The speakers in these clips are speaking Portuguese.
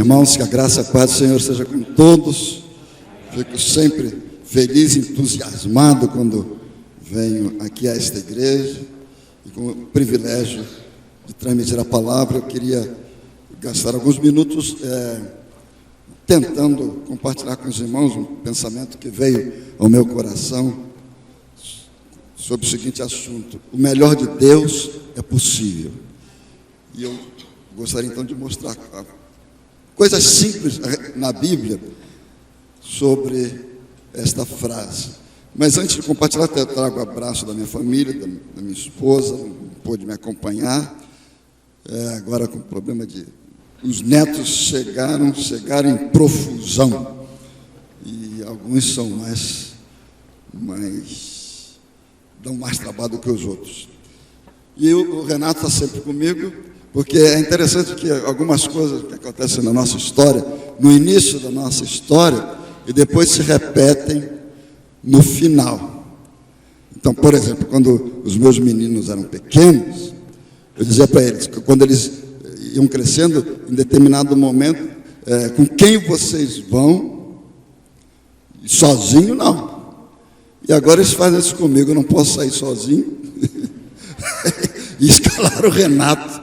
Irmãos, que a graça e a paz do Senhor seja com todos. Fico sempre feliz, entusiasmado quando venho aqui a esta igreja e com o privilégio de transmitir a palavra. Eu queria gastar alguns minutos tentando compartilhar com os irmãos um pensamento que veio ao meu coração sobre o seguinte assunto: o melhor de Deus é possível. E eu gostaria então de mostrar coisas simples na Bíblia sobre esta frase. Mas antes de compartilhar, eu trago o abraço da minha família, da minha esposa, não pôde me acompanhar, agora com o problema de os netos chegaram em profusão, e alguns são dão mais trabalho do que os outros. E o Renato está sempre comigo, porque é interessante que algumas coisas que acontecem na nossa história, no início da nossa história, e depois se repetem no final. Então, por exemplo, quando os meus meninos eram pequenos, eu dizia para eles que quando eles iam crescendo, em determinado momento, com quem vocês vão? Sozinho, não. E agora eles fazem isso comigo, eu não posso sair sozinho. E escalaram o Renato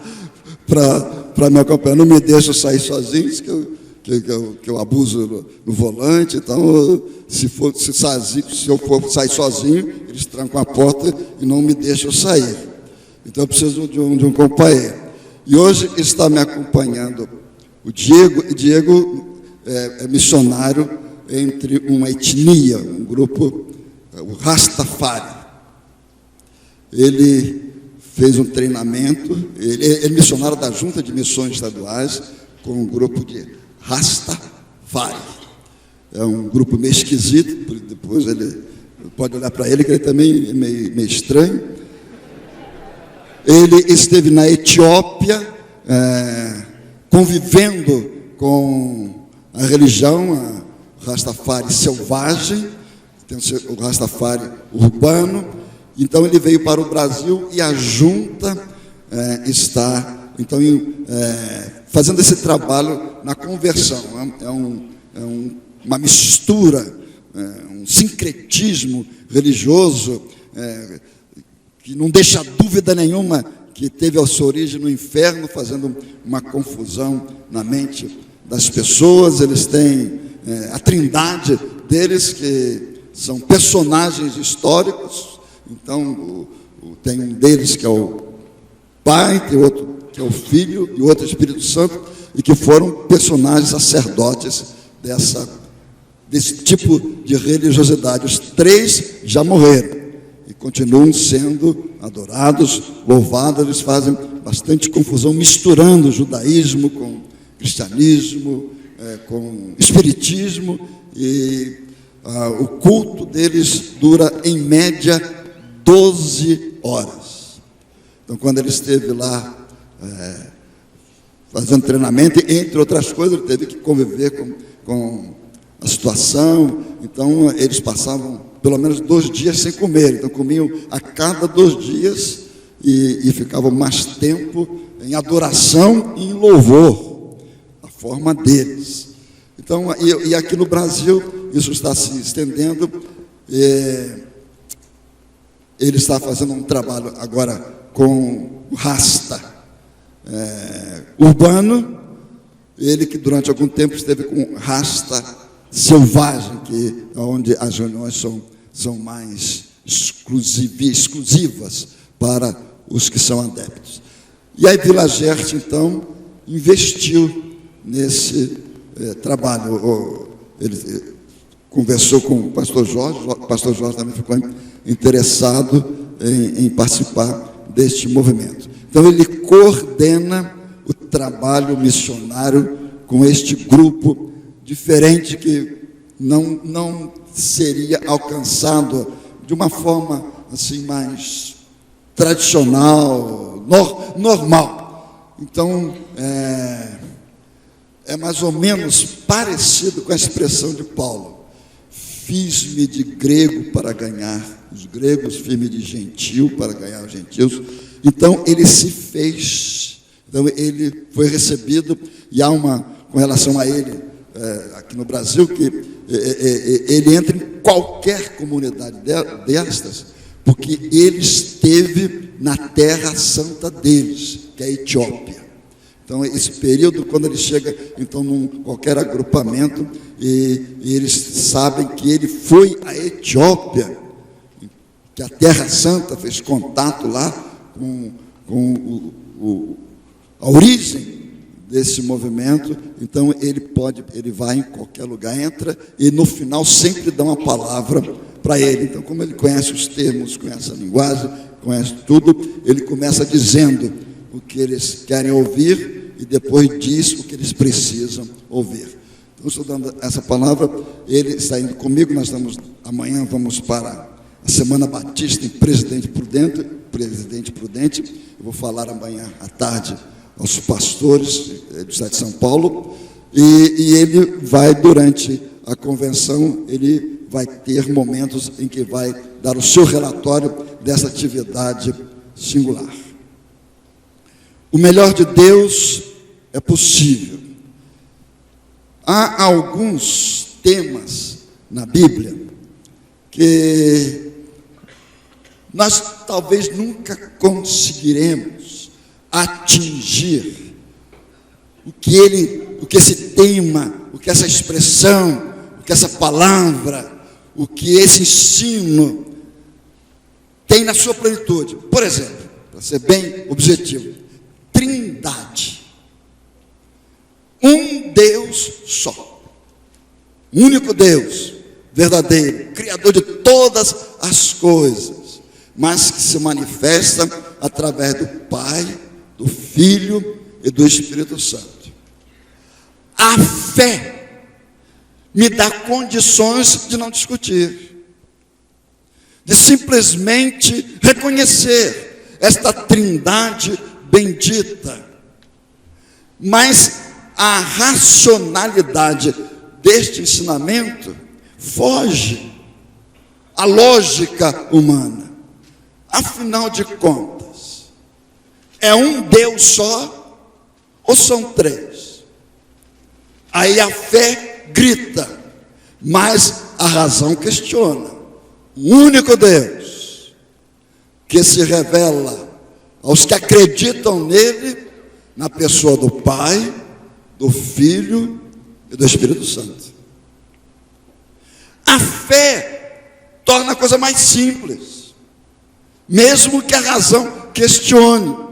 para me acompanhar. Não me deixam sair sozinho, que eu abuso no volante. Então, se eu for sair sozinho, eles trancam a porta e não me deixam sair. Então, eu preciso de um companheiro. E hoje está me acompanhando o Diego. E Diego é missionário entre uma etnia, um grupo, o Rastafari. Ele fez um treinamento, ele é missionário da Junta de Missões Estaduais, com um grupo de Rastafari. É um grupo meio esquisito, depois ele pode olhar para ele, que ele também é meio estranho. Ele esteve na Etiópia, convivendo com a religião, a Rastafari selvagem, tem o Rastafari urbano. Então ele veio para o Brasil e a junta está então fazendo esse trabalho na conversão. Uma mistura, um sincretismo religioso que não deixa dúvida nenhuma que teve a sua origem no inferno, fazendo uma confusão na mente das pessoas. Eles têm a trindade deles, que são personagens históricos. Então, tem um deles que é o Pai, tem outro que é o Filho e o outro é o Espírito Santo, e que foram personagens sacerdotes desse tipo de religiosidade. Os três já morreram e continuam sendo adorados, louvados. Eles fazem bastante confusão, misturando o judaísmo com cristianismo, com espiritismo, e o culto deles dura, em média, 12 horas. Então, quando ele esteve lá fazendo treinamento, entre outras coisas, ele teve que conviver com a situação. Então, eles passavam pelo menos 2 dias sem comer. Então, comiam a cada 2 dias e ficavam mais tempo em adoração e em louvor, a forma deles. Então, e aqui no Brasil, isso está se estendendo. Ele está fazendo um trabalho agora com o Rasta urbano. Ele que durante algum tempo esteve com Rasta selvagem, que é onde as reuniões são mais exclusivas para os que são adeptos. E aí Vila Gerte, então, investiu nesse trabalho. Ele conversou com o pastor Jorge também ficou interessado em participar deste movimento. Então, ele coordena o trabalho missionário com este grupo diferente, que não seria alcançado de uma forma assim mais tradicional, normal. Então, é mais ou menos parecido com a expressão de Paulo: fiz-me de grego para ganhar os gregos, fiz-me de gentil para ganhar os gentios. Então, ele se fez. Então, ele foi recebido, e há uma com relação a ele, aqui no Brasil, que ele entra em qualquer comunidade destas, porque ele esteve na terra santa deles, que é a Etiópia. Então, esse período, quando ele chega, então, num qualquer agrupamento, e eles sabem que ele foi à Etiópia, que a Terra Santa fez contato lá com a origem desse movimento. Então, ele vai em qualquer lugar, entra, e no final sempre dá uma palavra para ele. Então, como ele conhece os termos, conhece a linguagem, conhece tudo, ele começa dizendo o que eles querem ouvir, e depois diz o que eles precisam ouvir. Então, estou dando essa palavra, ele está indo comigo, amanhã vamos para a Semana Batista em Presidente Prudente. Eu vou falar amanhã à tarde aos pastores do estado de São Paulo, e ele vai, durante a convenção, ele vai ter momentos em que vai dar o seu relatório dessa atividade singular. O melhor de Deus é possível. Há alguns temas na Bíblia que nós talvez nunca conseguiremos atingir o que esse tema, o que essa expressão, o que essa palavra, o que esse ensino tem na sua plenitude. Por exemplo, para ser bem objetivo, Trindade. Um Deus só, único Deus, verdadeiro, Criador de todas as coisas, mas que se manifesta através do Pai, do Filho e do Espírito Santo. A fé me dá condições de não discutir, de simplesmente reconhecer esta Trindade bendita. Mas a racionalidade deste ensinamento foge à lógica humana. Afinal de contas, é um Deus só ou são três? Aí a fé grita, mas a razão questiona. O único Deus que se revela aos que acreditam nele, na pessoa do Pai, do Filho e do Espírito Santo. A fé torna a coisa mais simples, mesmo que a razão questione.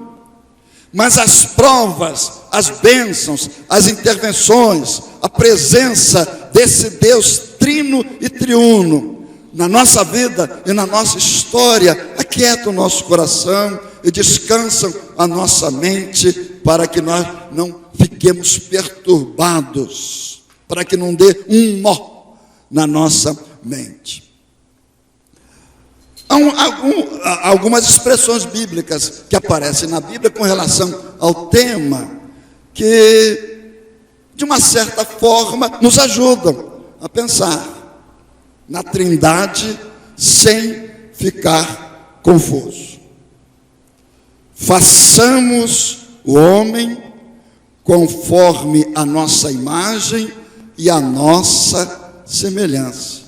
Mas as provas, as bênçãos, as intervenções, a presença desse Deus trino e triuno na nossa vida e na nossa história aquietam o nosso coração e descansam a nossa mente, para que nós não fiquemos perturbados, para que não dê um nó na nossa mente. Há algumas expressões bíblicas que aparecem na Bíblia com relação ao tema, que de uma certa forma nos ajudam a pensar na Trindade sem ficar confuso. Façamos o homem conforme a nossa imagem e a nossa semelhança.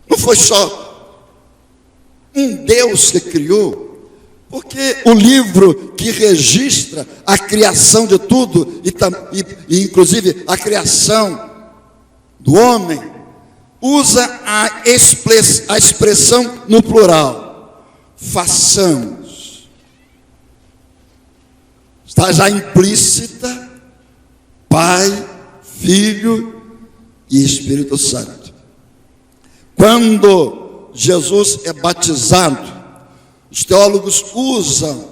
Não foi só um Deus que criou, porque o livro que registra a criação de tudo, e inclusive a criação do homem, usa a expressão no plural, façamos. Está já implícita Pai, Filho e Espírito Santo. Quando Jesus é batizado, os teólogos usam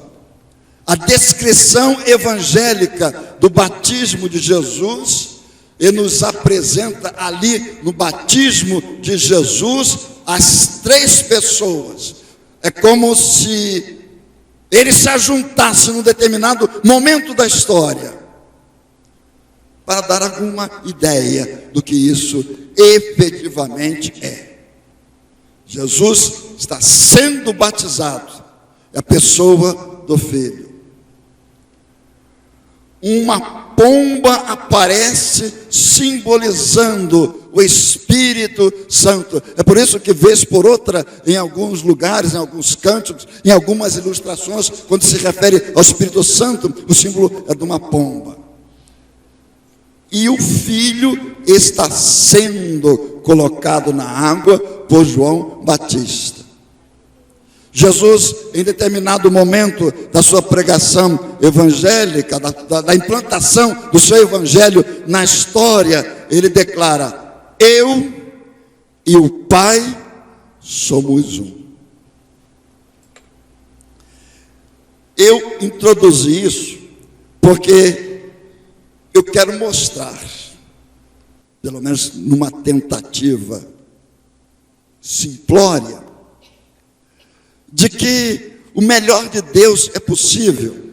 a descrição evangélica do batismo de Jesus e nos apresenta ali no batismo de Jesus as três pessoas. É como se ele se ajuntasse num determinado momento da história, para dar alguma ideia do que isso efetivamente é. Jesus está sendo batizado, é a pessoa do Filho. Uma pomba aparece simbolizando o Espírito Santo. É por isso que, vez por outra, em alguns lugares, em alguns cânticos, em algumas ilustrações, quando se refere ao Espírito Santo, o símbolo é de uma pomba. E o Filho está sendo colocado na água por João Batista. Jesus, em determinado momento da sua pregação evangélica, da implantação do seu evangelho na história, ele declara: eu e o Pai somos um. Eu introduzi isso porque eu quero mostrar, pelo menos numa tentativa simplória, de que o melhor de Deus é possível,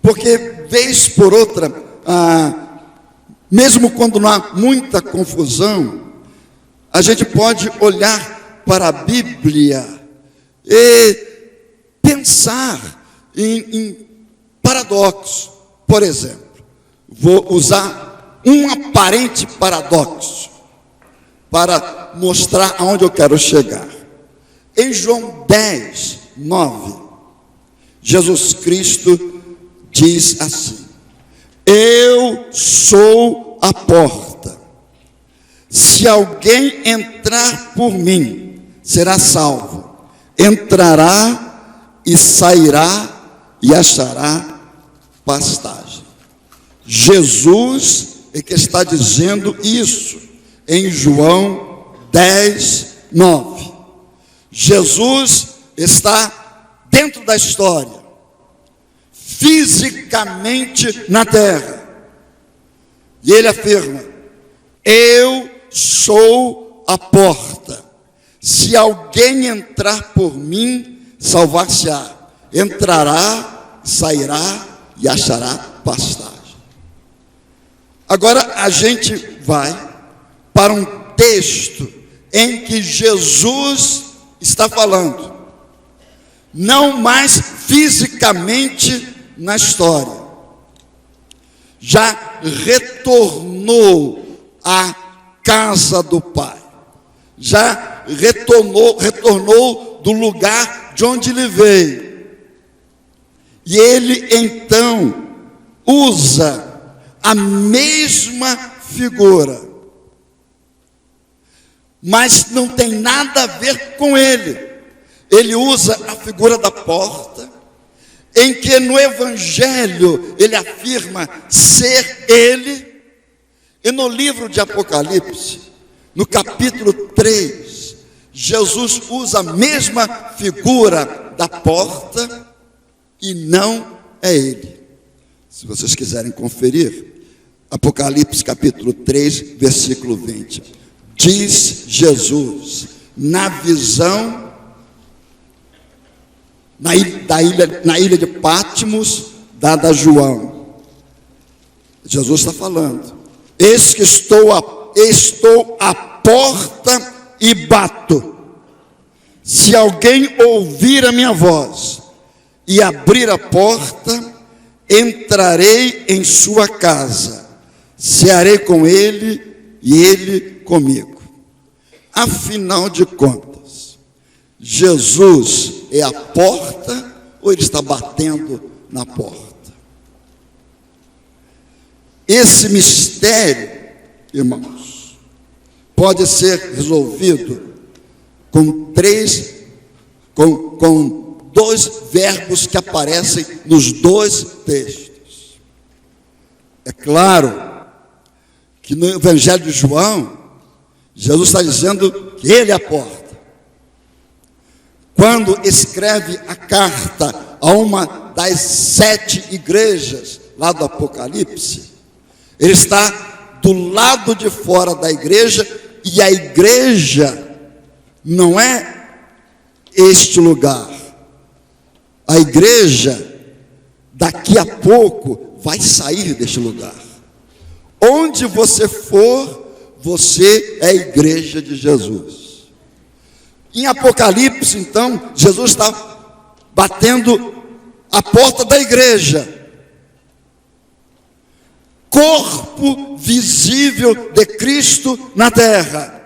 porque vez por outra, mesmo quando não há muita confusão, a gente pode olhar para a Bíblia e pensar em paradoxos. Por exemplo, vou usar um aparente paradoxo para mostrar aonde eu quero chegar. Em João 10, 9, Jesus Cristo diz assim: eu sou a porta. Se alguém entrar por mim, será salvo. Entrará e sairá e achará pastagem. Jesus é que está dizendo isso em João 10, 9. Jesus está dentro da história, fisicamente na terra, e ele afirma: eu sou a porta. Se alguém entrar por mim, salvar-se-á. Entrará, sairá e achará pastagem. Agora a gente vai para um texto em que Jesus está falando, não mais fisicamente na história, já retornou à casa do Pai, já retornou do lugar de onde ele veio, e ele então usa a mesma figura, mas não tem nada a ver com ele. Ele usa a figura da porta, em que no Evangelho ele afirma ser ele, e no livro de Apocalipse, no capítulo 3, Jesus usa a mesma figura da porta, e não é ele. Se vocês quiserem conferir, Apocalipse capítulo 3, versículo 20. Diz Jesus, na visão, na ilha de Patmos, dada a João. Jesus está falando: eis que estou à porta e bato. Se alguém ouvir a minha voz e abrir a porta, entrarei em sua casa, cearei com ele e ele comigo. Afinal de contas, Jesus é a porta ou ele está batendo na porta? Esse mistério, irmãos, pode ser resolvido com dois verbos que aparecem nos dois textos. É claro que no Evangelho de João, Jesus está dizendo que ele é a porta. Quando escreve a carta a uma das 7 igrejas lá do Apocalipse, ele está do lado de fora da igreja, e a igreja não é este lugar. A igreja daqui a pouco vai sair deste lugar. Onde você for, você é a igreja de Jesus. Em Apocalipse, então, Jesus está batendo a porta da igreja. corpo visível de Cristo na terra,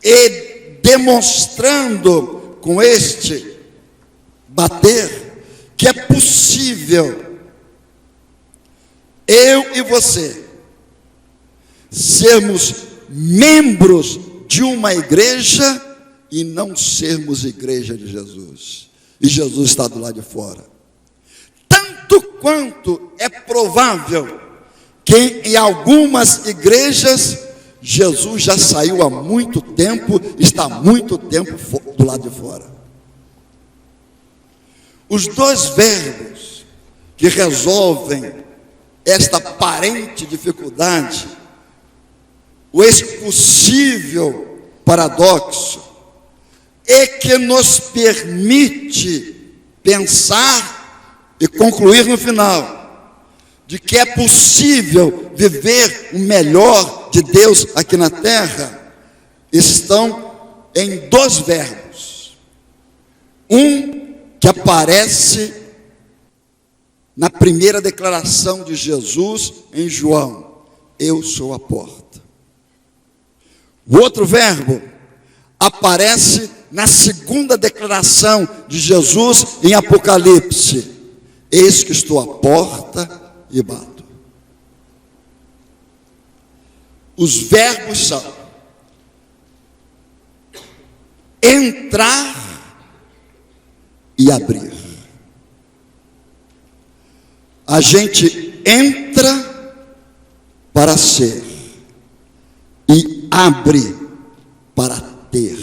e demonstrando com este bater que é possível eu e você sermos membros de uma igreja e não sermos igreja de Jesus, e Jesus está do lado de fora. Tanto quanto é provável que em algumas igrejas Jesus já saiu há muito tempo, está há muito tempo do lado de fora. Os dois verbos que resolvem esta aparente dificuldade, o expossível paradoxo, é que nos permite pensar e concluir no final de que é possível viver o melhor de Deus aqui na terra, estão em dois verbos. Um que aparece na primeira declaração de Jesus em João: eu sou a porta. O outro verbo aparece na segunda declaração de Jesus em Apocalipse: eis que estou à porta e bato. Os verbos são entrar e abrir. A gente entra para ser e abre para ter.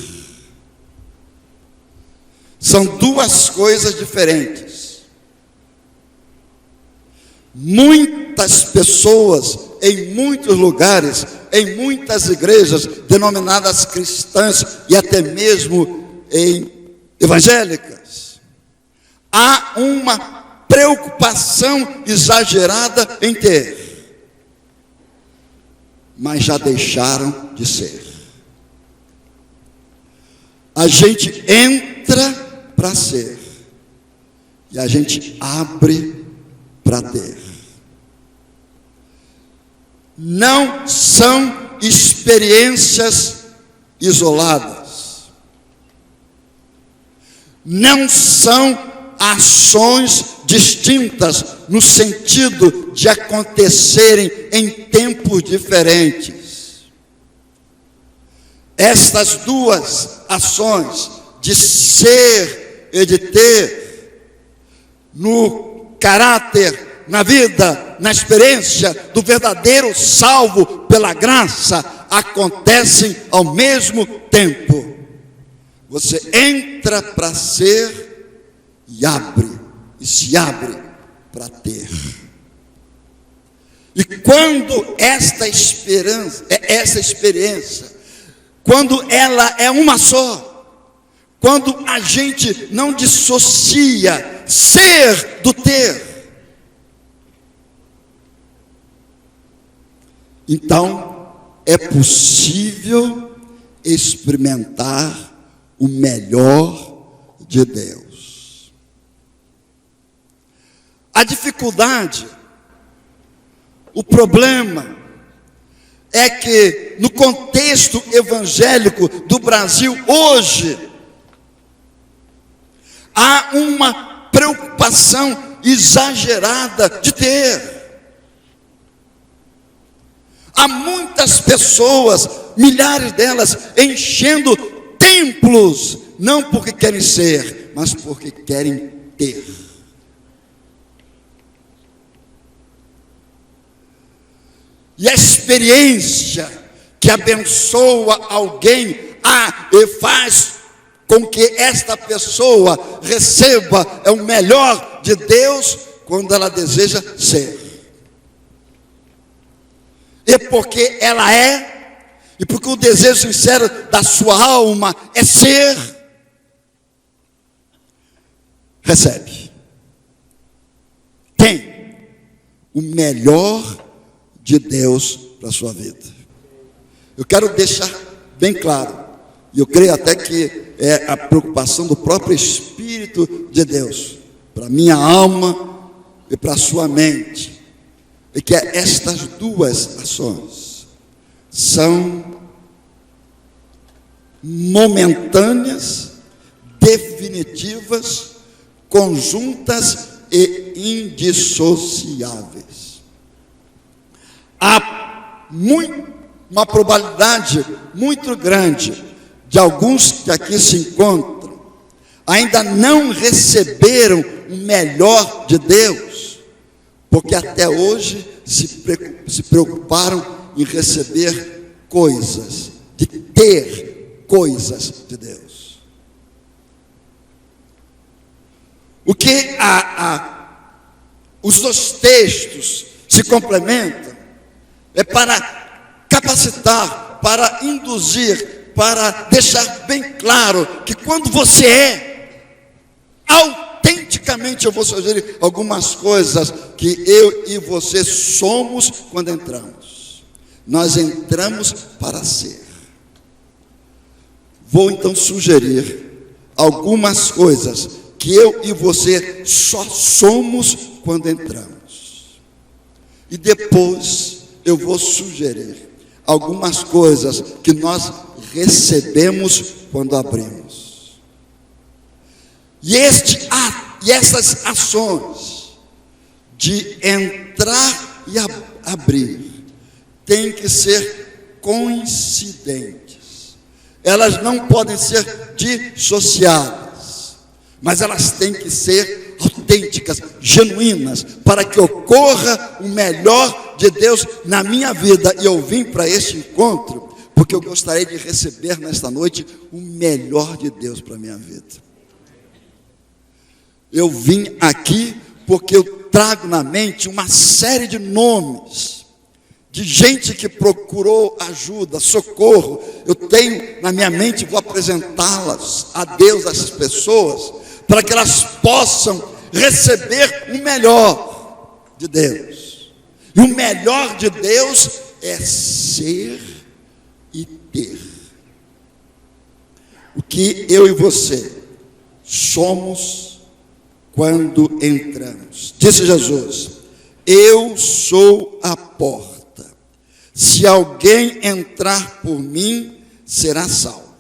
São duas coisas diferentes. Muitas pessoas, em muitos lugares, em muitas igrejas denominadas cristãs e até mesmo em evangélicas, há uma preocupação exagerada em ter, mas já deixaram de ser. A gente entra para ser e a gente abre para ter. Não são experiências isoladas, não são ações distintas no sentido de acontecerem em tempos diferentes. Estas duas ações de ser e de ter, no caráter, na vida, na experiência do verdadeiro salvo pela graça, acontecem ao mesmo tempo. Você entra para ser e abre, e se abre para ter. E quando esta experiência, quando ela é uma só, quando a gente não dissocia ser do ter, então é possível experimentar o melhor de Deus. A dificuldade, o problema, é que no contexto evangélico do Brasil hoje, há uma preocupação exagerada de ter. Há muitas pessoas, milhares delas, enchendo templos, não porque querem ser, mas porque querem ter. E a experiência que abençoa alguém e faz com que esta pessoa receba o melhor de Deus quando ela deseja ser. E porque ela é, e porque o desejo sincero da sua alma é ser, recebe. Tem o melhor de Deus para a sua vida. Eu quero deixar bem claro, e eu creio até que é a preocupação do próprio Espírito de Deus, para a minha alma e para a sua mente. é que estas duas ações são momentâneas, definitivas, conjuntas e indissociáveis. Há uma probabilidade muito grande de alguns que aqui se encontram ainda não receberam o melhor de Deus, porque até hoje se preocuparam em receber coisas, de ter coisas de Deus. O que os dois textos se complementam é para capacitar, para induzir, para deixar bem claro que quando você autenticamente, eu vou sugerir algumas coisas que eu e você somos quando entramos. Nós entramos para ser. Vou então sugerir algumas coisas que eu e você só somos quando entramos. E depois eu vou sugerir algumas coisas que nós recebemos quando abrimos. E essas ações de entrar e abrir têm que ser coincidentes. Elas não podem ser dissociadas, mas elas têm que ser autênticas, genuínas, para que ocorra o melhor de Deus na minha vida. E eu vim para este encontro porque eu gostaria de receber nesta noite o melhor de Deus para a minha vida. Eu vim aqui porque eu trago na mente uma série de nomes de gente que procurou ajuda, socorro. Eu tenho na minha mente, vou apresentá-las a Deus, essas pessoas, para que elas possam receber o melhor de Deus. E o melhor de Deus é ser e ter. O que eu e você somos quando entramos. Disse Jesus: eu sou a porta. Se alguém entrar por mim, será salvo.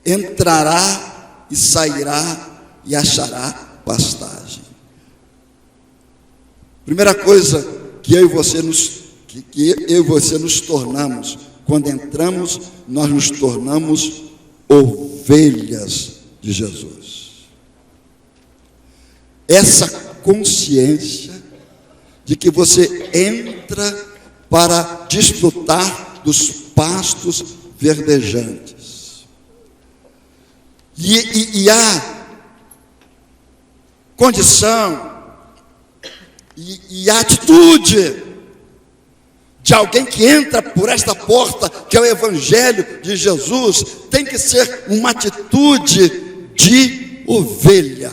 Entrará e sairá e achará pastagem. Primeira coisa que eu e você nos tornamos, quando entramos, nós nos tornamos ovelhas de Jesus. Essa consciência de que você entra para desfrutar dos pastos verdejantes. E a condição e a atitude de alguém que entra por esta porta, que é o Evangelho de Jesus, tem que ser uma atitude de ovelha,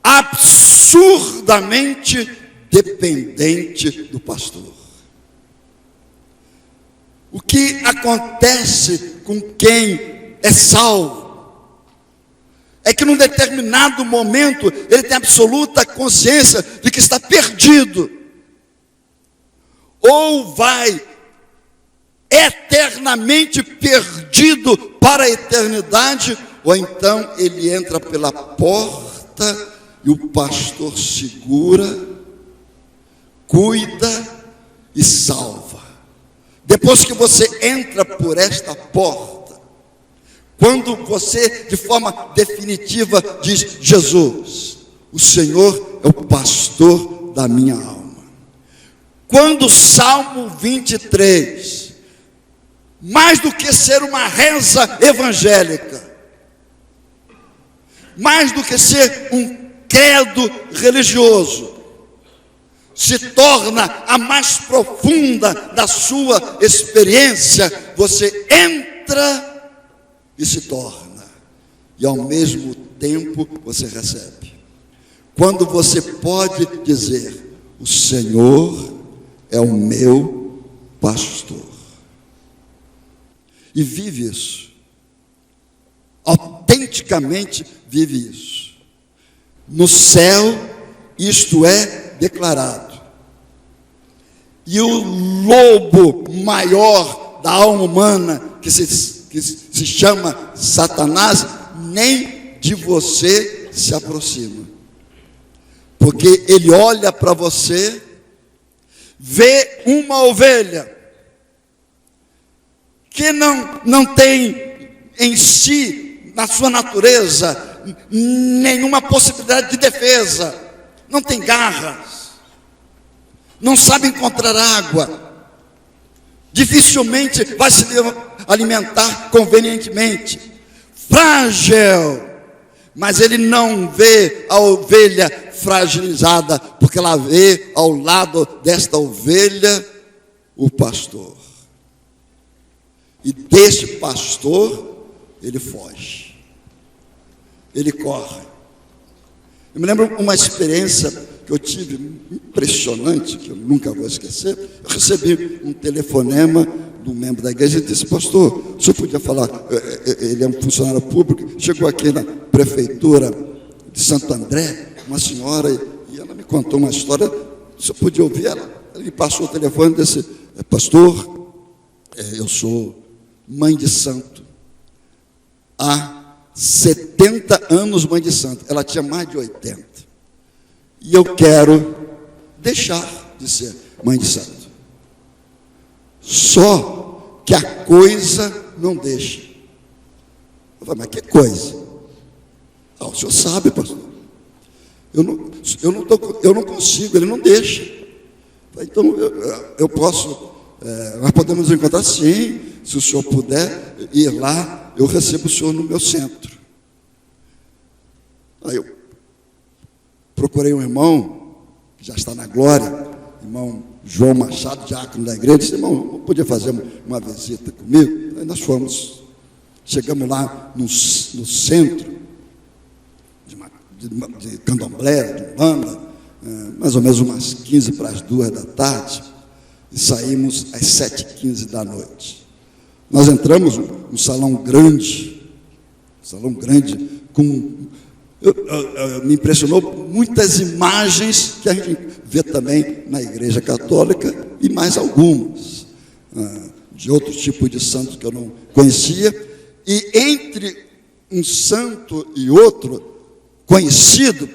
absurdamente dependente do pastor. O que acontece com quem é salvo é que num determinado momento ele tem absoluta consciência de que está perdido, ou vai eternamente perdido para a eternidade, ou então ele entra pela porta e o pastor segura, cuida e salva. Depois que você entra por esta porta, quando você de forma definitiva diz: Jesus, o Senhor é o pastor da minha alma. Quando o Salmo 23, mais do que ser uma reza evangélica, mais do que ser um credo religioso, se torna a mais profunda da sua experiência, você entra e se torna, e ao mesmo tempo você recebe. Quando você pode dizer: o Senhor é o meu pastor, e vive isso, autenticamente vive isso. No céu, isto é declarado. E o lobo maior da alma humana, que se chama Satanás, nem de você se aproxima. Porque ele olha para você, vê uma ovelha que não tem em si, na sua natureza, nenhuma possibilidade de defesa, não tem garras, não sabe encontrar água, dificilmente vai se alimentar convenientemente, frágil, mas ele não vê a ovelha fragilizada, porque ela vê ao lado desta ovelha o pastor. E deste pastor ele foge, ele corre. Eu me lembro uma experiência que eu tive impressionante, que eu nunca vou esquecer. Eu recebi um telefonema de um membro da igreja e disse: pastor, o senhor podia falar? Ele é um funcionário público, chegou aqui na prefeitura de Santo André, uma senhora, e ela me contou uma história, o senhor podia ouvir ela? Ele passou o telefone e disse: pastor, eu sou mãe de santo, há 70 anos mãe de santo, ela tinha mais de 80, e eu quero deixar de ser mãe de santo, só que a coisa não deixa. Eu falei: mas que coisa? O senhor sabe, pastor, eu não consigo, ele não deixa. Então eu posso, nós podemos encontrar, sim, se o senhor puder ir lá, eu recebo o senhor no meu centro. Aí eu procurei um irmão, que já está na glória, irmão João Machado, diácono da igreja, disse: irmão, não podia fazer uma visita comigo? Aí nós fomos, chegamos lá no centro de Candomblé, de Umbanda, mais ou menos umas 15 para as 2 da tarde, e saímos às 7h15 da noite. Nós entramos num salão grande, me impressionou muitas imagens que a gente vê também na igreja católica, e mais algumas, de outro tipo de santos que eu não conhecia, e entre um santo e outro, conhecido,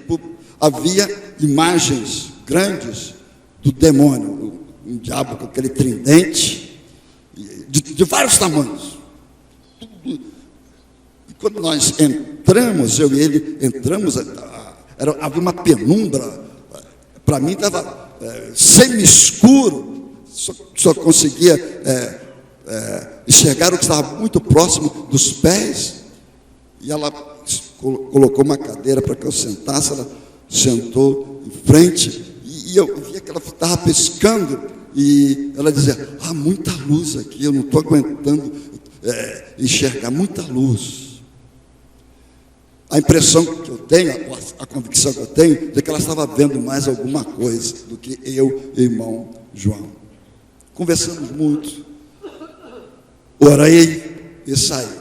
havia imagens grandes do demônio, um diabo com aquele tridente, de vários tamanhos. E quando nós entramos, eu e ele entramos, havia uma penumbra, para mim estava semi-escuro, só conseguia enxergar o que estava muito próximo dos pés, e ela colocou uma cadeira para que eu sentasse, ela sentou em frente, e eu via que ela estava piscando, e ela dizia: há muita luz aqui, eu não estou aguentando enxergar, muita luz. A impressão que eu tenho, a convicção que eu tenho, é que ela estava vendo mais alguma coisa do que eu e o irmão João. Conversamos muito, orei e saí.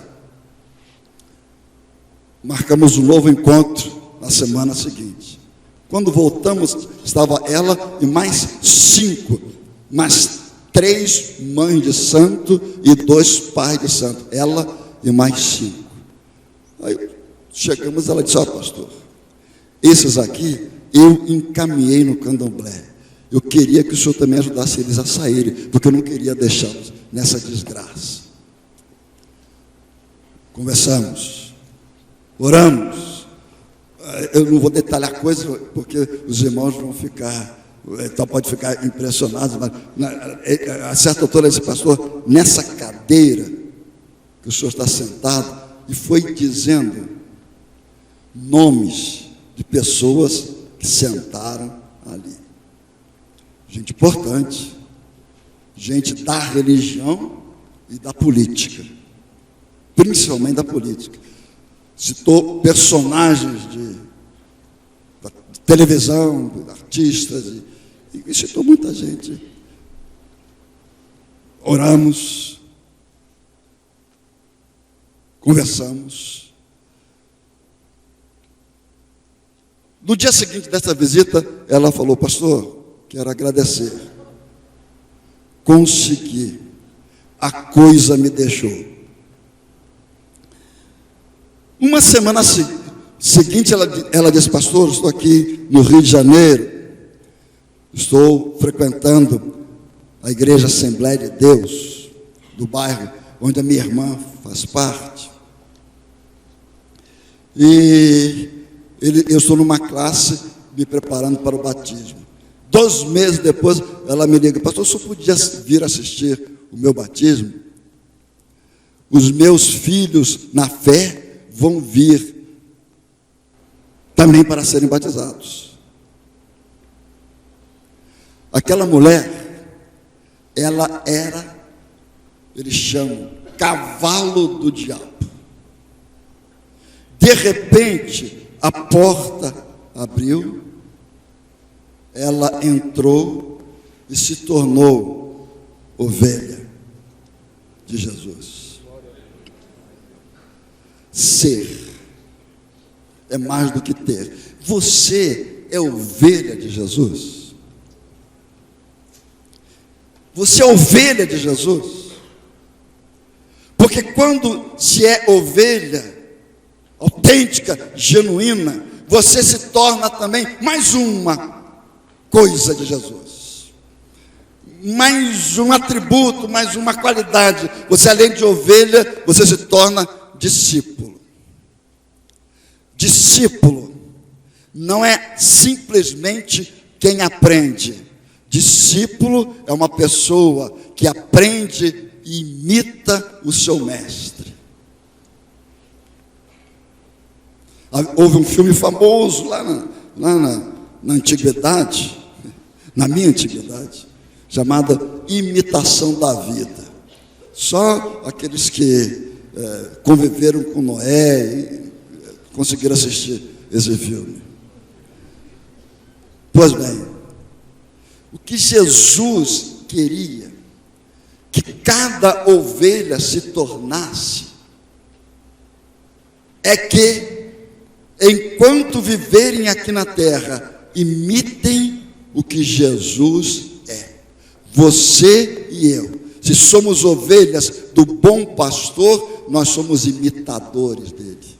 Marcamos um novo encontro na semana seguinte. Quando voltamos, estava ela e mais 5, mais 3 mães de santo e 2 pais de santo. Ela e mais 5. Aí chegamos, ela disse: pastor, esses aqui eu encaminhei no candomblé. Eu queria que o senhor também ajudasse eles a saírem, porque eu não queria deixá-los nessa desgraça. Conversamos, oramos. Eu não vou detalhar coisas, porque os irmãos vão ficar, então pode ficar impressionados, mas a certa altura ele disse: pastor, nessa cadeira que o senhor está sentado, e foi dizendo nomes de pessoas que sentaram ali. Gente importante, gente da religião e da política, principalmente da política. Citou personagens da televisão, artistas, e citou muita gente. Oramos, conversamos. No dia seguinte dessa visita, ela falou: pastor, quero agradecer. Consegui. A coisa me deixou. Uma semana seguinte, ela disse: pastor, estou aqui no Rio de Janeiro, estou frequentando a Igreja Assembleia de Deus, do bairro onde a minha irmã faz parte. E eu estou numa classe me preparando para o batismo. 2 meses depois, ela me liga: pastor, o senhor podia vir assistir o meu batismo? Os meus filhos na fé vão vir também para serem batizados. Aquela mulher, ela era, eles chamam, cavalo do diabo. De repente, a porta abriu, ela entrou e se tornou ovelha de Jesus. Ser é mais do que ter. Você é ovelha de Jesus. Você é ovelha de Jesus. Porque quando se é ovelha autêntica, genuína, você se torna também mais uma coisa de Jesus, mais um atributo, mais uma qualidade. Você, além de ovelha, você se torna discípulo. Discípulo não é simplesmente quem aprende. Discípulo é uma pessoa que aprende e imita o seu mestre. Houve um filme famoso lá na antiguidade, na minha antiguidade, chamada Imitação da Vida. Só aqueles que conviveram com Noé e conseguiram assistir esse filme. Pois bem, o que Jesus queria que cada ovelha se tornasse é que, enquanto viverem aqui na terra, imitem o que Jesus é. Você e eu, se somos ovelhas do bom pastor, nós somos imitadores dele.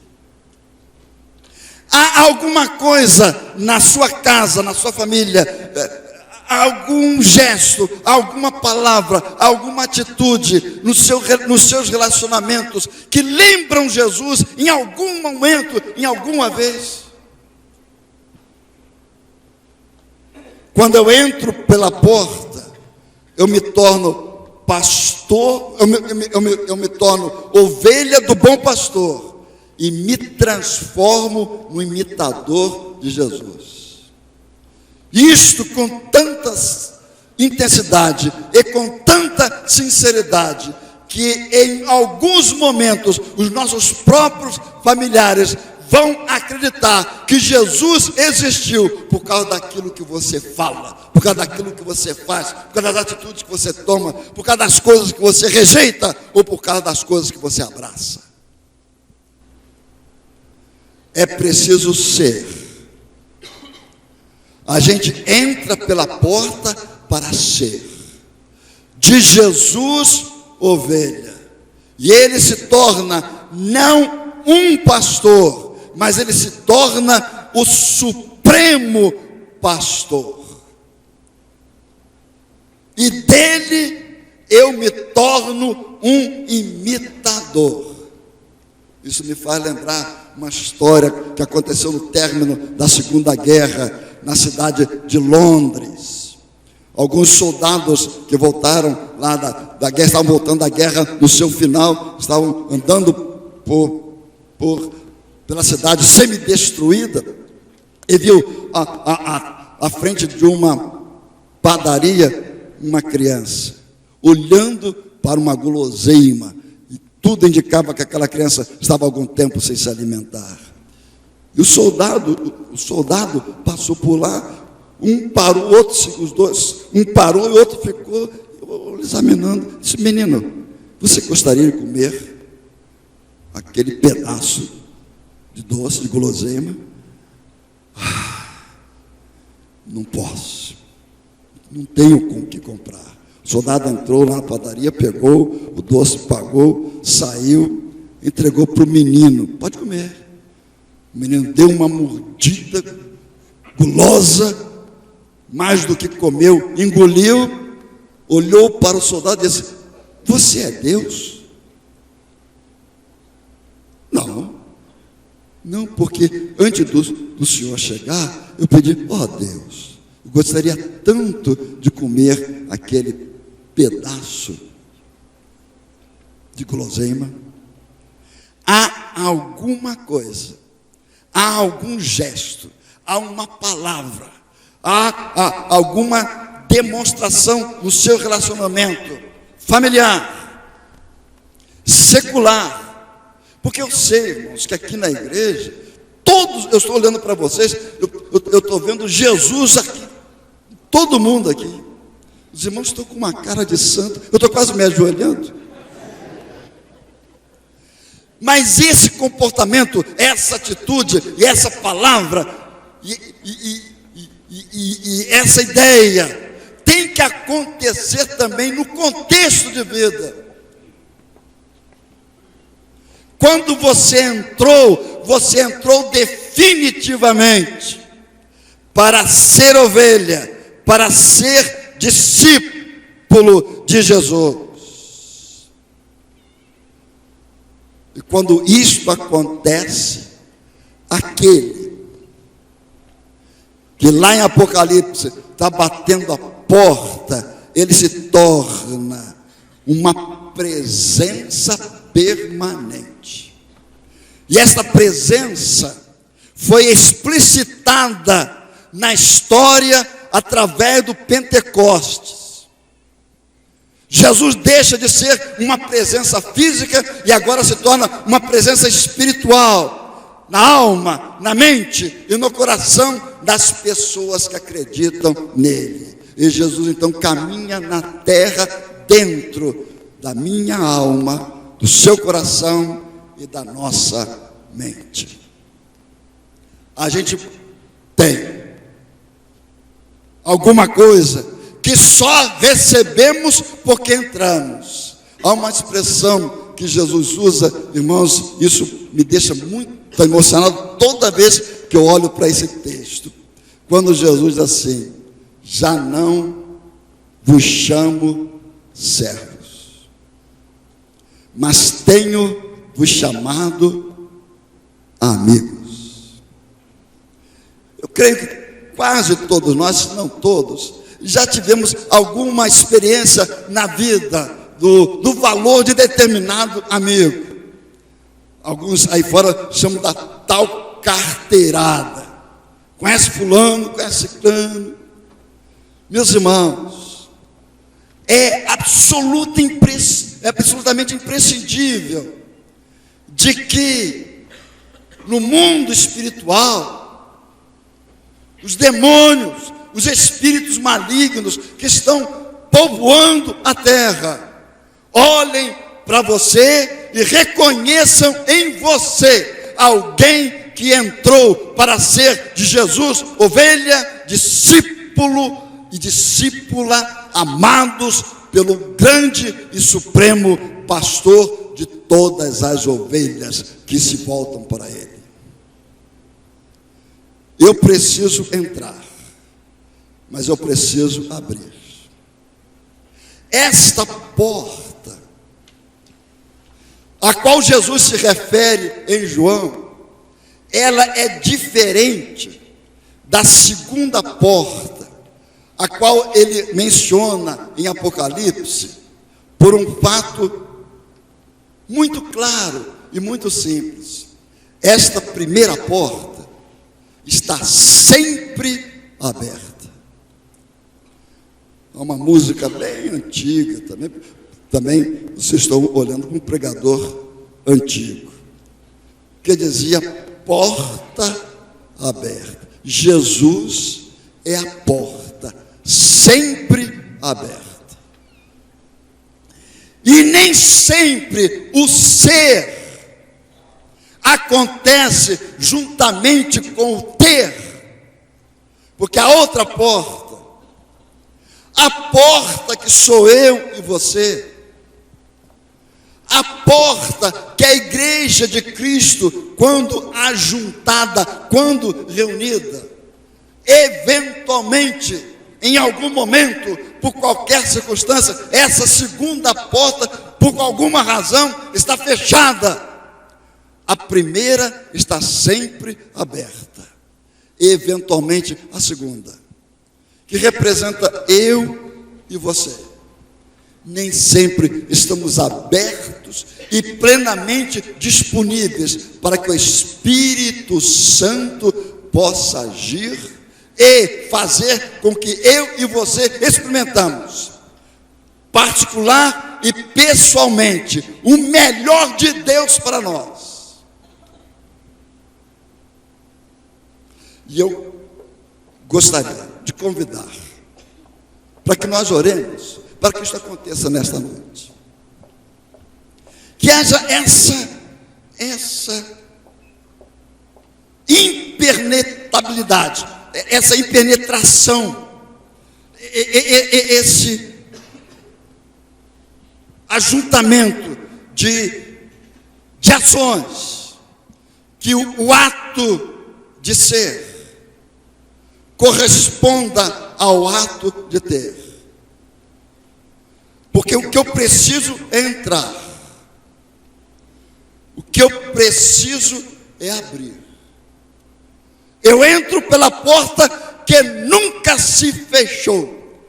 Há alguma coisa na sua casa, na sua família, algum gesto, alguma palavra, alguma atitude nos seus relacionamentos que lembram Jesus em algum momento, em alguma vez? Quando eu entro pela porta, eu me torno pastor, eu me torno ovelha do bom pastor e me transformo no imitador de Jesus. Isto com tanta intensidade e com tanta sinceridade, que em alguns momentos os nossos próprios familiares vão acreditar que Jesus existiu por causa daquilo que você fala, por causa daquilo que você faz, por causa das atitudes que você toma, por causa das coisas que você rejeita ou por causa das coisas que você abraça. É preciso ser. A gente entra pela porta para ser. De Jesus, ovelha. E ele se torna não um pastor, mas ele se torna o supremo pastor. E dele eu me torno um imitador. Isso me faz lembrar uma história que aconteceu no término da Segunda Guerra, na cidade de Londres. Alguns soldados que voltaram lá da guerra, estavam voltando da guerra no seu final, estavam andando pela cidade semi-destruída, e viu à frente de uma padaria uma criança, olhando para uma guloseima, e tudo indicava que aquela criança estava há algum tempo sem se alimentar. E o soldado passou por lá, um parou, os dois, um parou e o outro ficou examinando. Disse: menino, você gostaria de comer aquele pedaço de doce, de guloseima? Não posso, não tenho com o que comprar. O soldado entrou lá na padaria, pegou o doce, pagou, saiu, entregou para o menino. Pode comer. O menino deu uma mordida, gulosa, mais do que comeu, engoliu, olhou para o soldado e disse: você é Deus? Não, porque antes do senhor chegar, eu pedi: Deus, eu gostaria tanto de comer aquele pedaço de guloseima. Há alguma coisa, há algum gesto, há uma palavra, há alguma demonstração no seu relacionamento familiar, secular. Porque eu sei, irmãos, que aqui na igreja, todos, eu estou olhando para vocês, eu estou vendo Jesus aqui, todo mundo aqui. Os irmãos estão com uma cara de santo, eu estou quase me ajoelhando. Mas esse comportamento, essa atitude e essa palavra e essa ideia tem que acontecer também no contexto de vida. Quando você entrou definitivamente para ser ovelha, para ser discípulo de Jesus. E quando isto acontece, aquele que lá em Apocalipse está batendo a porta, ele se torna uma presença permanente. E esta presença foi explicitada na história através do Pentecostes. Jesus deixa de ser uma presença física e agora se torna uma presença espiritual, na alma, na mente e no coração das pessoas que acreditam nele. E Jesus então caminha na terra dentro da minha alma, do seu coração e da nossa mente. A gente tem alguma coisa que só recebemos porque entramos. Há uma expressão que Jesus usa, irmãos, isso me deixa muito emocionado toda vez que eu olho para esse texto. Quando Jesus diz assim: já não vos chamo servos, mas tenho vos chamado amigos. Eu creio que quase todos nós, se não todos, já tivemos alguma experiência na vida do valor de determinado amigo. Alguns aí fora chamam da tal carteirada. Conhece fulano, conhece ciclano. Meus irmãos, é absolutamente imprescindível de que no mundo espiritual, os demônios, os espíritos malignos que estão povoando a terra, olhem para você e reconheçam em você alguém que entrou para ser de Jesus ovelha, discípulo e discípula, amados pelo grande e supremo pastor de todas as ovelhas que se voltam para ele. Eu preciso entrar, mas eu preciso abrir. Esta porta, a qual Jesus se refere em João, ela é diferente da segunda porta, a qual ele menciona em Apocalipse, por um fato muito claro e muito simples. Esta primeira porta está sempre aberta. Há uma música bem antiga também vocês estão olhando para um pregador antigo, que dizia: porta aberta. Jesus é a porta, sempre aberta. E nem sempre o ser acontece juntamente com o ter. Porque a outra porta, a porta que sou eu e você, a porta que a igreja de Cristo, quando ajuntada, quando reunida, eventualmente, em algum momento, por qualquer circunstância, essa segunda porta, por alguma razão, está fechada. A primeira está sempre aberta. E, eventualmente, a segunda, que representa eu e você. Nem sempre estamos abertos e plenamente disponíveis para que o Espírito Santo possa agir e fazer com que eu e você experimentamos, particular e pessoalmente, o melhor de Deus para nós. E eu gostaria de convidar para que nós oremos, para que isso aconteça nesta noite. Que haja essa impenetrabilidade, essa impenetração, esse ajuntamento de ações, que o ato de ser corresponda ao ato de ter. Porque o que eu preciso é entrar, o que eu preciso é abrir. Eu entro pela porta que nunca se fechou,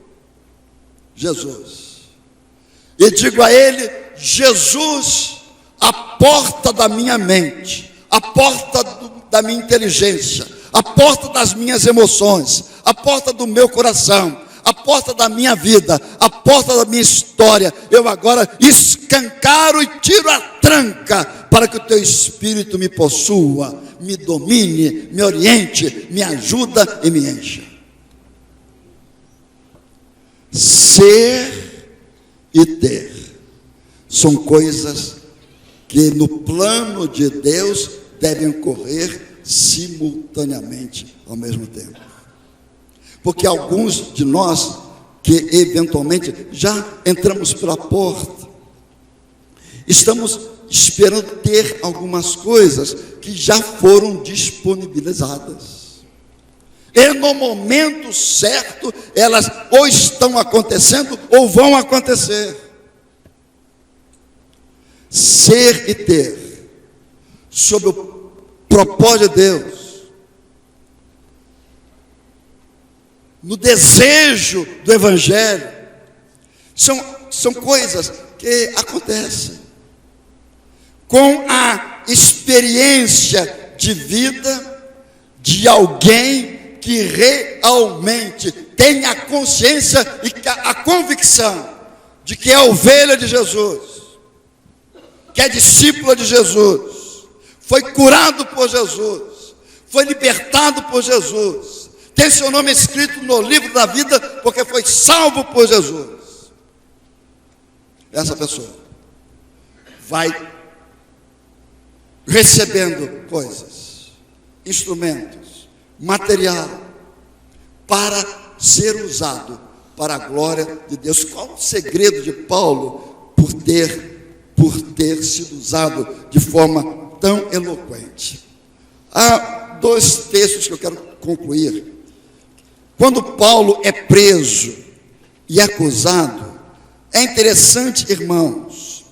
Jesus, e digo a Ele: Jesus, a porta da minha mente, a porta da minha inteligência, a porta das minhas emoções, a porta do meu coração, a porta da minha vida, a porta da minha história, eu agora escancaro e tiro a tranca, para que o teu Espírito me possua, me domine, me oriente, me ajuda e me encha. Ser e ter são coisas que no plano de Deus devem ocorrer simultaneamente ao mesmo tempo. Porque alguns de nós que eventualmente já entramos pela porta, estamos esperando ter algumas coisas que já foram disponibilizadas. E no momento certo, elas ou estão acontecendo ou vão acontecer. Ser e ter, sob o propósito de Deus, no desejo do Evangelho, são coisas que acontecem com a experiência de vida de alguém que realmente tem a consciência e a convicção de que é ovelha de Jesus, que é discípula de Jesus, foi curado por Jesus, foi libertado por Jesus, tem seu nome escrito no livro da vida, porque foi salvo por Jesus. Essa pessoa vai recebendo coisas, instrumentos, material, para ser usado para a glória de Deus. Qual o segredo de Paulo por ter sido usado de forma tão eloquente? Há dois textos que eu quero concluir. Quando Paulo é preso e acusado, é interessante, irmãos,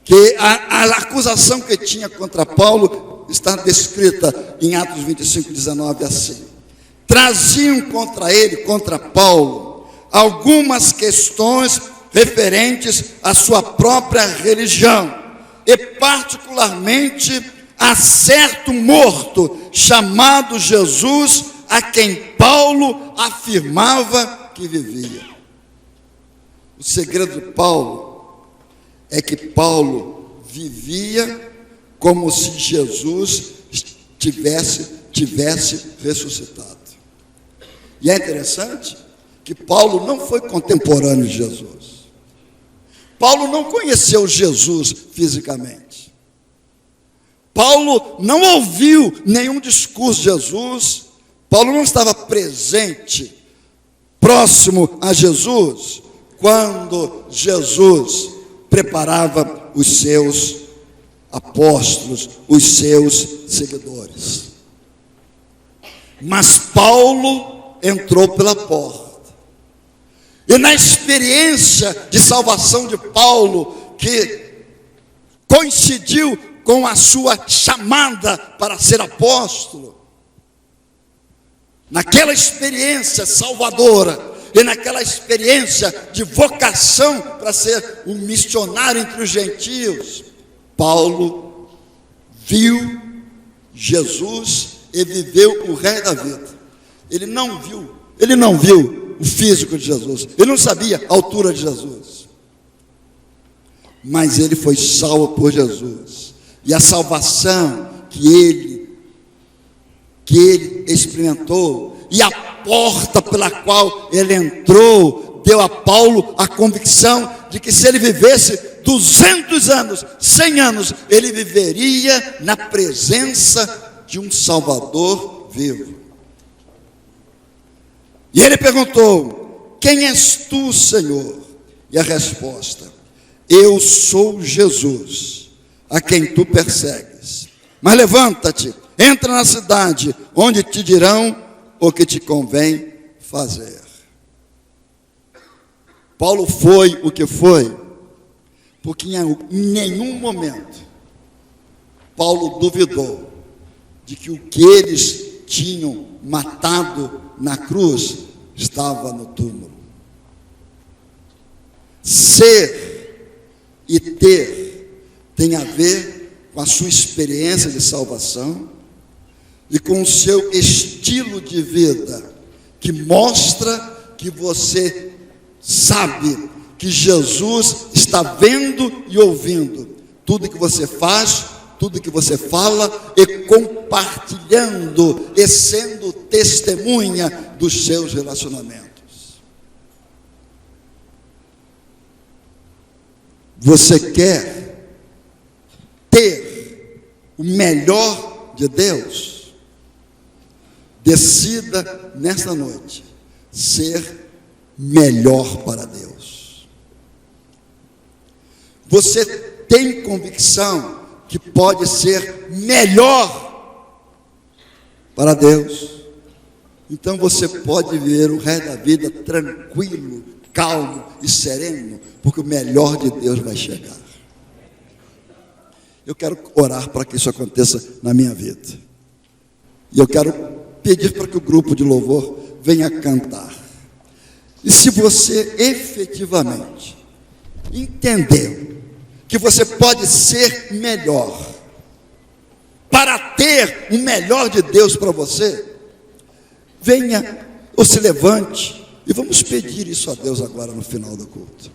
que a acusação que tinha contra Paulo está descrita em Atos 25, 19, assim: traziam contra ele, contra Paulo, algumas questões referentes à sua própria religião, e particularmente a certo morto chamado Jesus, a quem Paulo afirmava que vivia. O segredo de Paulo é que Paulo vivia como se Jesus tivesse ressuscitado. E é interessante que Paulo não foi contemporâneo de Jesus. Paulo não conheceu Jesus fisicamente. Paulo não ouviu nenhum discurso de Jesus. Paulo não estava presente, próximo a Jesus, quando Jesus preparava os seus apóstolos, os seus seguidores. Mas Paulo entrou pela porta. E na experiência de salvação de Paulo, que coincidiu com a sua chamada para ser apóstolo, naquela experiência salvadora e naquela experiência de vocação para ser um missionário entre os gentios, Paulo viu Jesus e viveu o resto da vida. Ele não viu o físico de Jesus, ele não sabia a altura de Jesus, mas ele foi salvo por Jesus, e a salvação que ele experimentou, e a porta pela qual ele entrou, deu a Paulo a convicção de que se ele vivesse 200 anos, 100 anos, ele viveria na presença de um Salvador vivo. E ele perguntou: quem és tu, Senhor? E a resposta: eu sou Jesus, a quem tu persegues. Mas levanta-te, entra na cidade, onde te dirão o que te convém fazer. Paulo foi o que foi, porque em nenhum momento Paulo duvidou de que o que eles tinham matado na cruz estava no túmulo. Ser e ter tem a ver com a sua experiência de salvação e com o seu estilo de vida, que mostra que você sabe que Jesus está vendo e ouvindo tudo que você faz, tudo que você fala, e compartilhando e sendo testemunha dos seus relacionamentos. Você quer ter o melhor de Deus? Decida nesta noite ser melhor para Deus. Você tem convicção que pode ser melhor para Deus? Então você pode viver o resto da vida tranquilo, calmo e sereno, porque o melhor de Deus vai chegar. Eu quero orar para que isso aconteça na minha vida. E eu quero pedir para que o grupo de louvor venha cantar. E se você efetivamente entendeu que você pode ser melhor, para ter o melhor de Deus para você, venha ou se levante e vamos pedir isso a Deus agora no final do culto.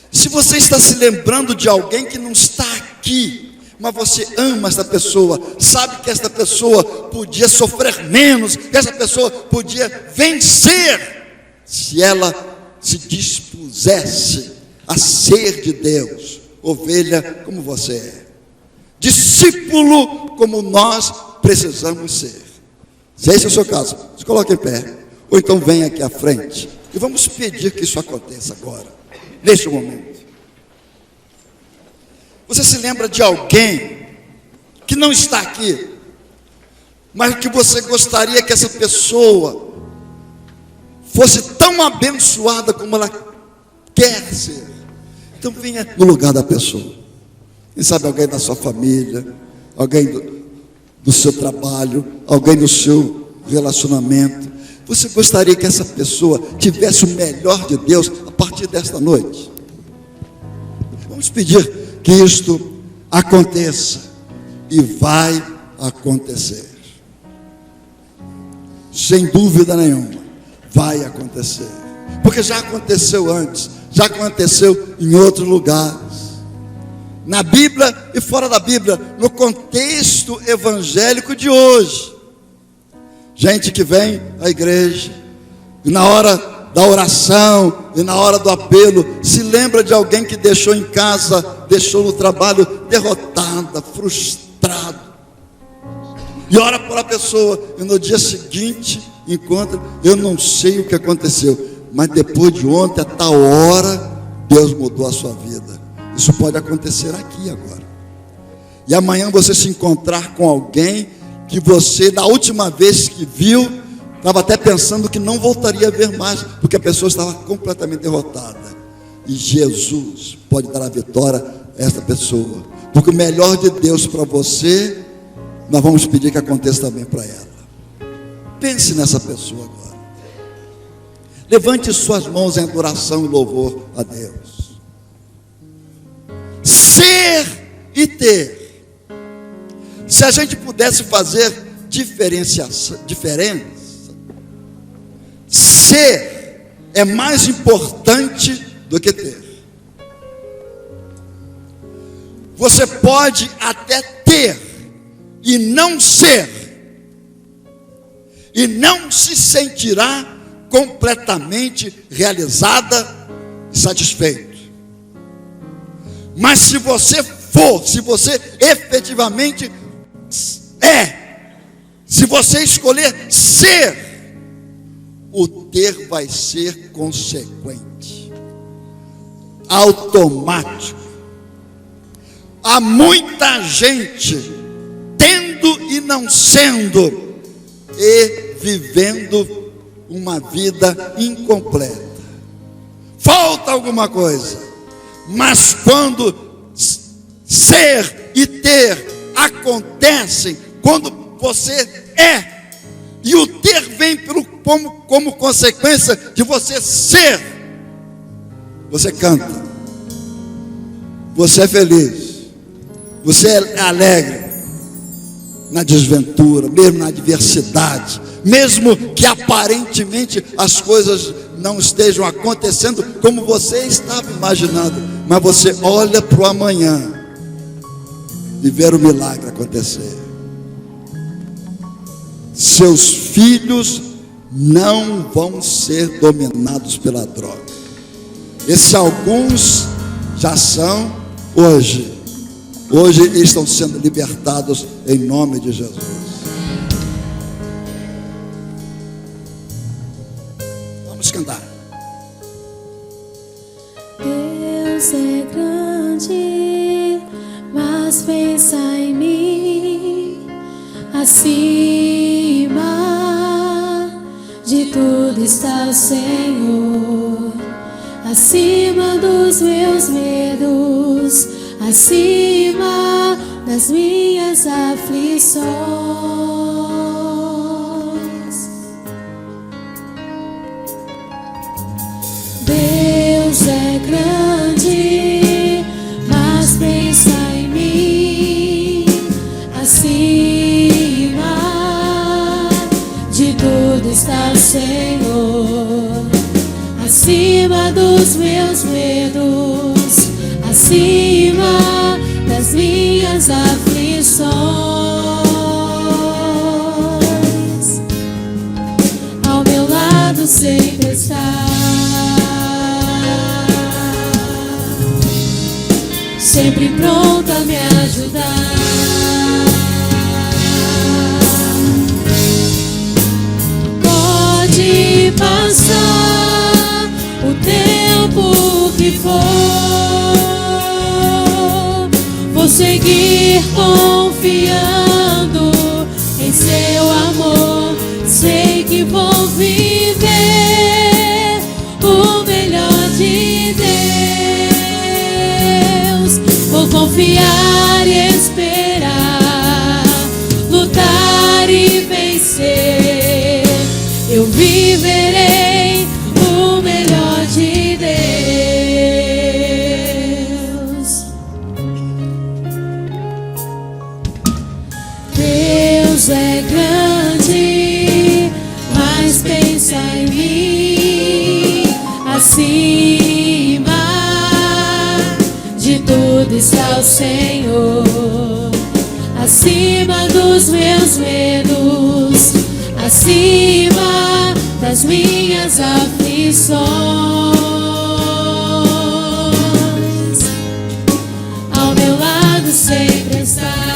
Se você está se lembrando de alguém que não está aqui, mas você ama esta pessoa, sabe que esta pessoa podia sofrer menos, que essa pessoa podia vencer, se ela se dispusesse a ser de Deus, ovelha como você é, discípulo como nós precisamos ser. Se esse é o seu caso, se coloque em pé, ou então venha aqui à frente, e vamos pedir que isso aconteça agora, neste momento. Você se lembra de alguém que não está aqui, mas que você gostaria que essa pessoa fosse tão abençoada como ela quer ser? Então venha no lugar da pessoa. Quem sabe alguém da sua família, alguém do seu trabalho, alguém do seu relacionamento. Você gostaria que essa pessoa tivesse o melhor de Deus a partir desta noite? Vamos pedir que isto aconteça, e vai acontecer, sem dúvida nenhuma, vai acontecer, porque já aconteceu antes, já aconteceu em outros lugares, na Bíblia e fora da Bíblia, no contexto evangélico de hoje. Gente que vem à igreja e na hora da oração e na hora do apelo se lembra de alguém que deixou em casa, deixou no trabalho, derrotada, frustrado. e ora por a pessoa, e no dia seguinte encontra, eu não sei o que aconteceu, mas depois de ontem, a tal hora, Deus mudou a sua vida. Isso pode acontecer aqui agora. E amanhã você se encontrar com alguém que você, da última vez que viu, estava até pensando que não voltaria a ver mais, porque a pessoa estava completamente derrotada. E Jesus pode dar a vitória a essa pessoa, porque o melhor de Deus para você, nós vamos pedir que aconteça também para ela. Pense nessa pessoa agora. Levante suas mãos em adoração e louvor a Deus. Ser e ter. Se a gente pudesse fazer diferença, ser é mais importante do que ter. Você pode até ter e não ser, e não se sentirá completamente realizada e satisfeito. Mas se você efetivamente se você escolher ser, o ter vai ser consequente, automático. Há muita gente tendo e não sendo, e vivendo uma vida incompleta. Falta alguma coisa. Mas quando ser e ter acontecem, quando você é, e o ter vem como consequência de você ser, você canta, você é feliz, você é alegre na desventura, mesmo na adversidade, mesmo que aparentemente as coisas não estejam acontecendo como você estava imaginando, mas você olha para o amanhã e ver o milagre acontecer. Seus filhos não vão ser dominados pela droga. Esses alguns já são hoje estão sendo libertados em nome de Jesus. Vamos cantar. Deus é grande, mas pensa em mim, acima de tudo está o Senhor, acima dos meus medos, acima das minhas aflições. Deus é grande, mas pensa em mim, acima de tudo está o Senhor, acima dos meus medos, acima das minhas aflições. Ao meu lado sempre está, sempre pronta a me ajudar. Pode passar o tempo que for, vou seguir confiando em seu amor. Sei que vou viver o melhor de Deus. Vou confiar e esperar, lutar e vencer. Eu viverei o melhor de Deus. Deus é grande, mas pensa em mim, acima de tudo está o Senhor, acima dos meus medos, acima das minhas aflições. Ao meu lado sempre está,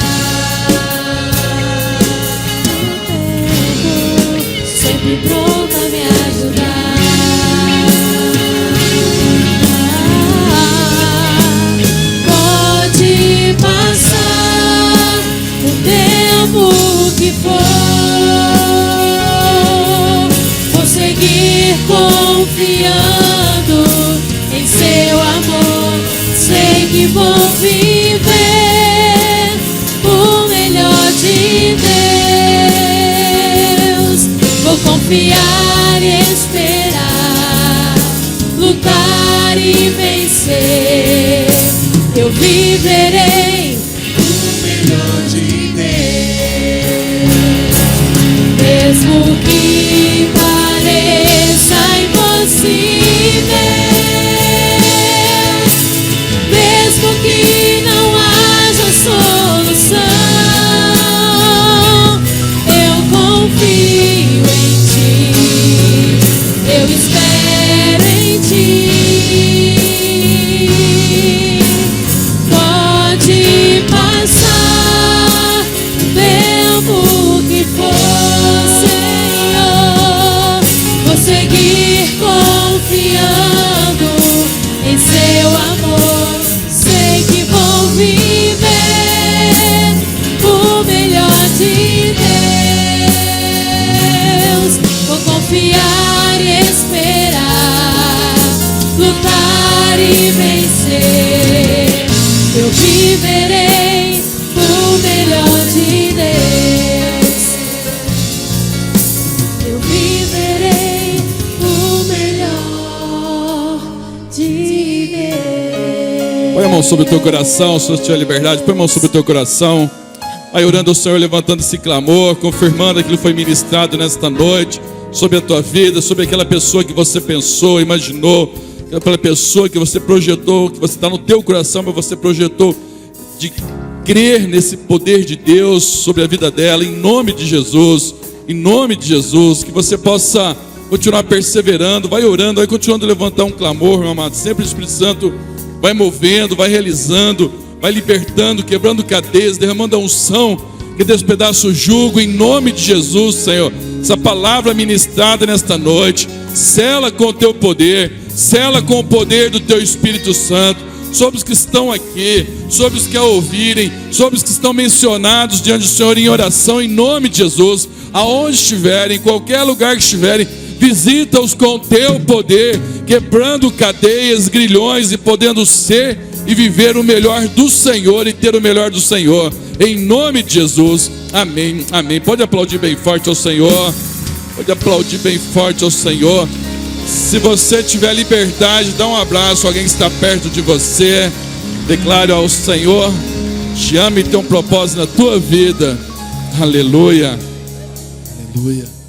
vencer. Eu viverei o melhor de Deus, mesmo que pareça impossível, mesmo que não haja solução. Eu confio em Ti, eu espero em Ti. Pode passar o tempo que for, Senhor, vou seguir confiando em Seu amor. Sei que vou viver o melhor de Deus. Vou confiar e esperar, lutar e vencer. Eu viverei o melhor de Deus. Eu viverei o melhor de Deus. Põe a mão sobre o teu coração, se você tiver liberdade. Põe a mão sobre o teu coração. Vai orando ao Senhor, levantando esse clamor, confirmando aquilo que foi ministrado nesta noite, sobre a tua vida, sobre aquela pessoa que você pensou, imaginou, aquela pessoa que você projetou, que você está no teu coração, mas você projetou de crer nesse poder de Deus sobre a vida dela, em nome de Jesus, que você possa continuar perseverando, vai orando, vai continuando a levantar um clamor, meu amado. Sempre o Espírito Santo vai movendo, vai realizando, vai libertando, quebrando cadeias, derramando a unção que despedaça o jugo, em nome de Jesus, Senhor. Essa palavra ministrada nesta noite, sela com o teu poder, sela com o poder do teu Espírito Santo, sobre os que estão aqui, sobre os que a ouvirem, sobre os que estão mencionados diante do Senhor em oração, em nome de Jesus. Aonde estiverem, em qualquer lugar que estiverem, visita-os com o teu poder, quebrando cadeias, grilhões e podendo ser e viver o melhor do Senhor e ter o melhor do Senhor, em nome de Jesus, amém, amém. Pode aplaudir bem forte ao Senhor, pode aplaudir bem forte ao Senhor. Se você tiver liberdade, dá um abraço a alguém que está perto de você, declare ao Senhor, te ama e tem um propósito na tua vida, aleluia, aleluia.